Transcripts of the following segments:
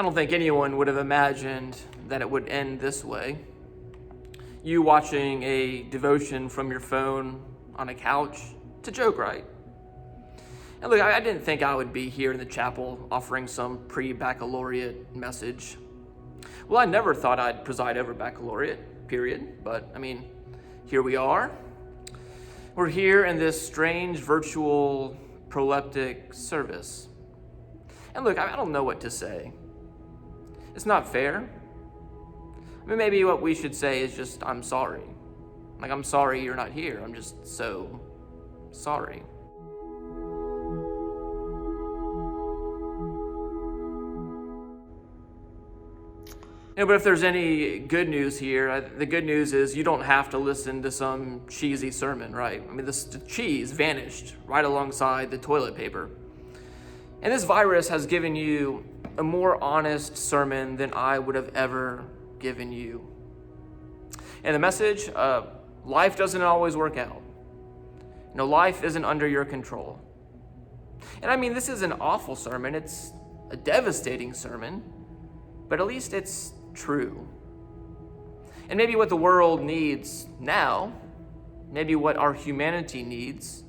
I don't think anyone would have imagined that it would end this way. You watching a devotion from your phone on a couch. It's a joke, right? And look, I didn't think I would be here in the chapel offering some pre-baccalaureate message. Well, I never thought I'd preside over baccalaureate, period. But, here we are. We're here in this strange virtual proleptic service. And look, I don't know what to say. It's not fair. Maybe what we should say is just, I'm sorry. Like, I'm sorry you're not here. I'm just so sorry. But if there's any good news here, the good news is you don't have to listen to some cheesy sermon, right? The cheese vanished right alongside the toilet paper. And this virus has given you a more honest sermon than I would have ever given you. And the message, life doesn't always work out. Life isn't under your control. And this is an awful sermon. It's a devastating sermon, but at least it's true. And maybe what the world needs now, maybe what our humanity needs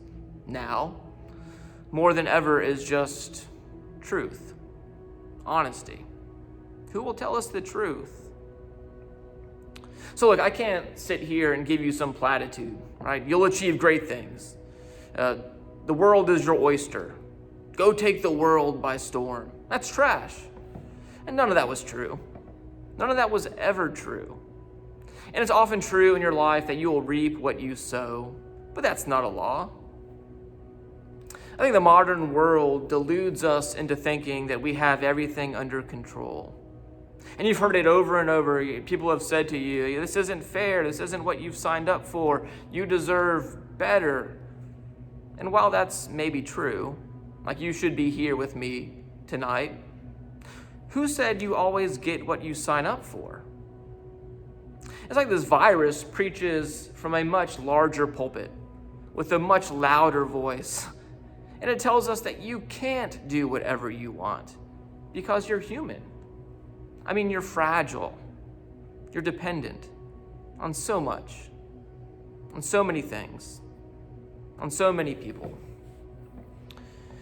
now, more than ever is just truth, honesty. Who will tell us the truth? So look, I can't sit here and give you some platitude, right? You'll achieve great things. The world is your oyster. Go take the world by storm. That's trash. And none of that was true. None of that was ever true. And it's often true in your life that you will reap what you sow, but that's not a law. I think the modern world deludes us into thinking that we have everything under control. And you've heard it over and over. People have said to you, this isn't fair. This isn't what you've signed up for. You deserve better. And while that's maybe true, like you should be here with me tonight, who said you always get what you sign up for? It's like this virus preaches from a much larger pulpit with a much louder voice. And it tells us that you can't do whatever you want because you're human. You're fragile. You're dependent on so much, on so many things, on so many people.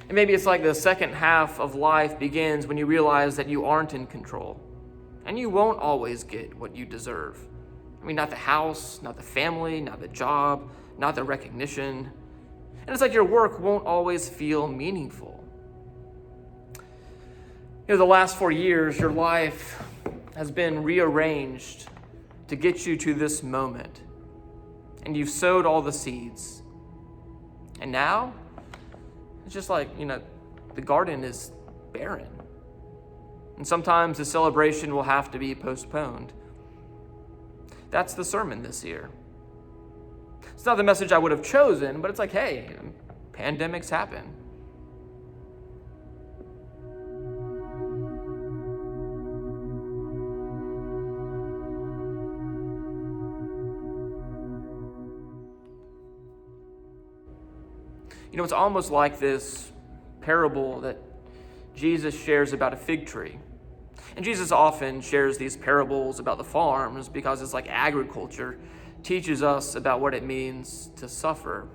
And maybe it's like the second half of life begins when you realize that you aren't in control and you won't always get what you deserve. Not the house, not the family, not the job, not the recognition. And it's like your work won't always feel meaningful. The last 4 years, your life has been rearranged to get you to this moment. And you've sowed all the seeds. And now, it's just like, the garden is barren. And sometimes the celebration will have to be postponed. That's the sermon this year. It's not the message I would have chosen, but it's like, hey, pandemics happen. It's almost like this parable that Jesus shares about a fig tree. And Jesus often shares these parables about the farms because it's like agriculture teaches us about what it means to suffer.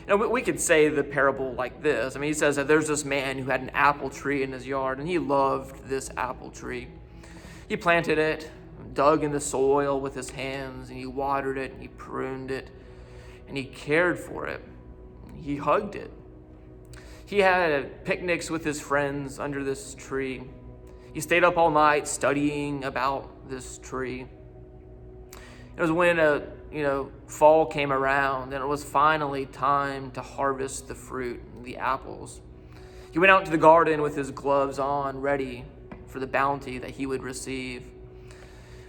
We could say the parable like this. He says that there's this man who had an apple tree in his yard, and he loved this apple tree. He planted it, dug in the soil with his hands, and he watered it, and he pruned it, and he cared for it. He hugged it. He had picnics with his friends under this tree. He stayed up all night studying about this tree. It was when fall came around and it was finally time to harvest the fruit, the apples. He went out into the garden with his gloves on, ready for the bounty that he would receive.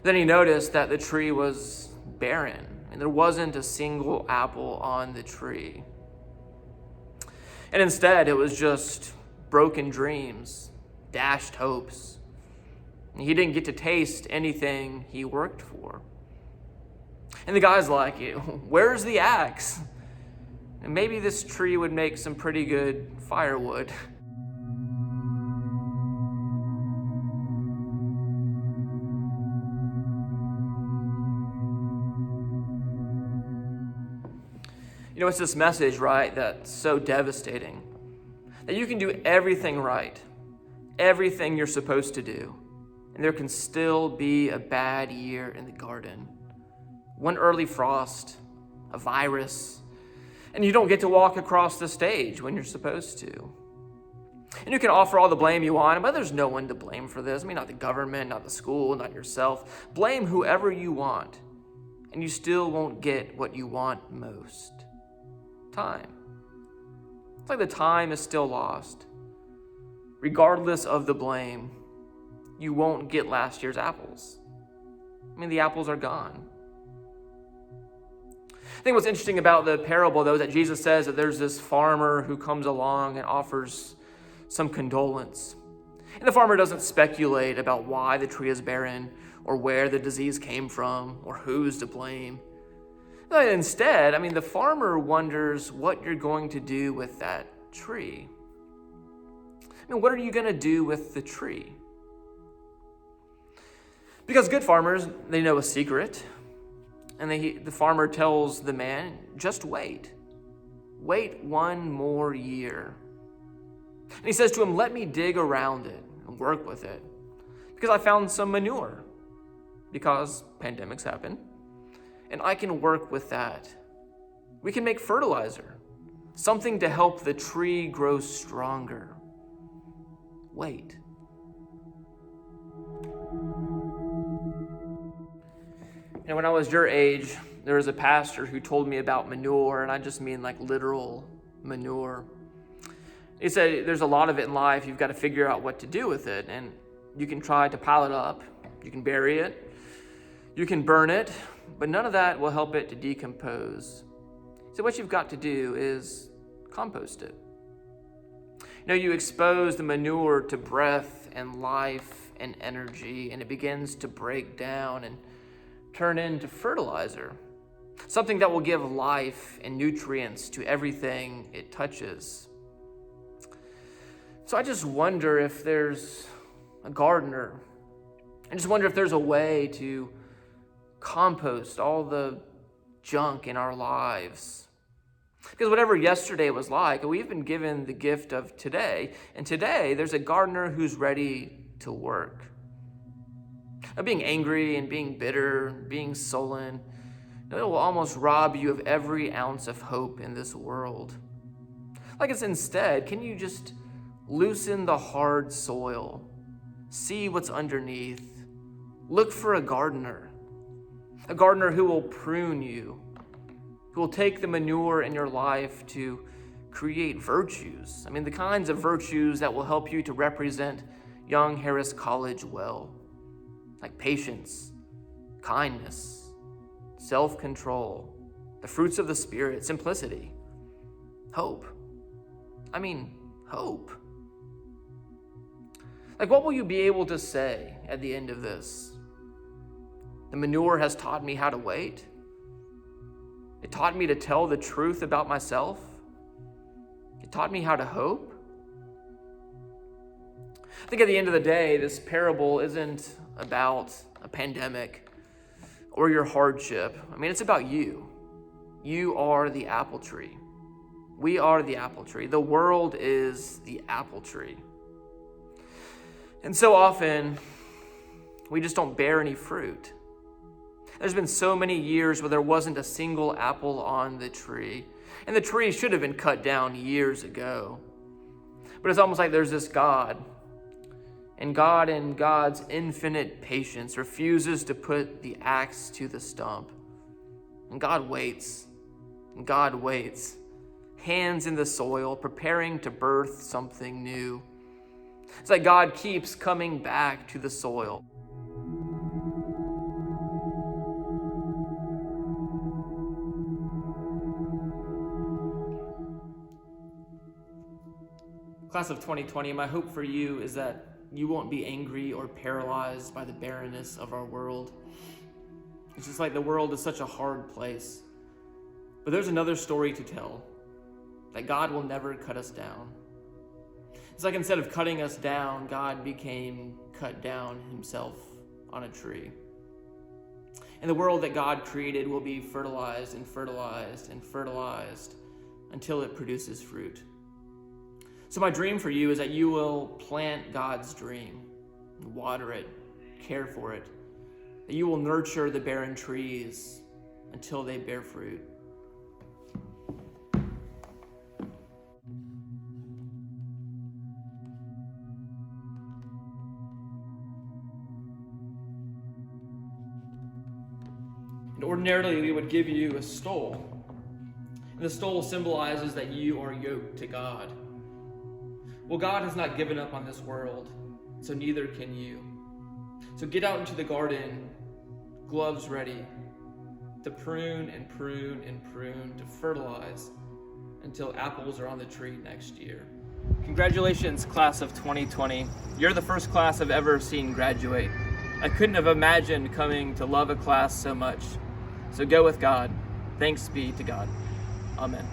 Then he noticed that the tree was barren and there wasn't a single apple on the tree. And instead, it was just broken dreams, dashed hopes. He didn't get to taste anything he worked for. And the guy's like, where's the axe? And maybe this tree would make some pretty good firewood. It's this message, right, that's so devastating. That you can do everything right, everything you're supposed to do, and there can still be a bad year in the garden. One early frost, a virus, and you don't get to walk across the stage when you're supposed to. And you can offer all the blame you want, but there's no one to blame for this. Not the government, not the school, not yourself. Blame whoever you want, and you still won't get what you want most. Time. It's like the time is still lost. Regardless of the blame, you won't get last year's apples. The apples are gone. I think what's interesting about the parable, though, is that Jesus says that there's this farmer who comes along and offers some condolence. And the farmer doesn't speculate about why the tree is barren or where the disease came from or who's to blame. But instead, the farmer wonders what you're going to do with that tree. What are you going to do with the tree? Because good farmers, they know a secret. And the farmer tells the man, just wait. Wait one more year. And he says to him, let me dig around it and work with it. Because I found some manure. Because pandemics happen. And I can work with that. We can make fertilizer. Something to help the tree grow stronger. Wait. When I was your age, there was a pastor who told me about manure, and I just mean like literal manure. He said there's a lot of it in life. You've got to figure out what to do with it, and you can try to pile it up. You can bury it. You can burn it, but none of that will help it to decompose. So what you've got to do is compost it. You expose the manure to breath and life and energy, and it begins to break down and turn into fertilizer, something that will give life and nutrients to everything it touches. So I just wonder if there's a gardener. I just wonder if there's a way to compost all the junk in our lives. Because whatever yesterday was like, we've been given the gift of today, and today there's a gardener who's ready to work. Being angry and being bitter, being sullen, it will almost rob you of every ounce of hope in this world. Instead, can you just loosen the hard soil, see what's underneath, look for a gardener who will prune you, who will take the manure in your life to create virtues. The kinds of virtues that will help you to represent Young Harris College well. Like patience, kindness, self-control, the fruits of the Spirit, simplicity, hope. Hope. What will you be able to say at the end of this? The manure has taught me how to wait. It taught me to tell the truth about myself. It taught me how to hope. I think at the end of the day, this parable isn't about a pandemic or your hardship. It's about you. You are the apple tree. We are the apple tree. The world is the apple tree. And so often, we just don't bear any fruit. There's been so many years where there wasn't a single apple on the tree. And the tree should have been cut down years ago. But it's almost like there's this God. And God, in God's infinite patience, refuses to put the axe to the stump. And God waits. And God waits. Hands in the soil, preparing to birth something new. It's like God keeps coming back to the soil. Class of 2020, my hope for you is that you won't be angry or paralyzed by the barrenness of our world. It's just like the world is such a hard place. But there's another story to tell, that God will never cut us down. It's like instead of cutting us down, God became cut down himself on a tree. And the world that God created will be fertilized and fertilized and fertilized until it produces fruit. So my dream for you is that you will plant God's dream, water it, care for it, that you will nurture the barren trees until they bear fruit. And ordinarily, we would give you a stole. And the stole symbolizes that you are yoked to God. Well, God has not given up on this world, so neither can you. So get out into the garden, gloves ready, to prune and prune and prune, to fertilize until apples are on the tree next year. Congratulations, class of 2020. You're the first class I've ever seen graduate. I couldn't have imagined coming to love a class so much. So go with God. Thanks be to God. Amen.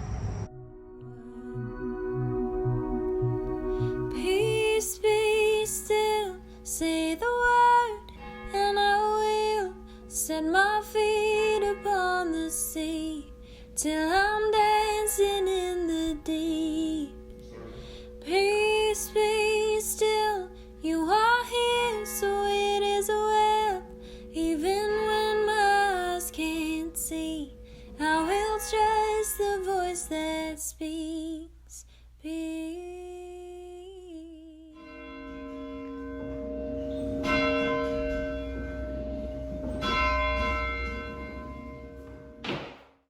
Peace be still, say the word, and I will set my feet upon the sea, till I'm dancing in the deep. Peace be still, you are here, so it is well, even when my eyes can't see, I will trust the voice that speaks. Peace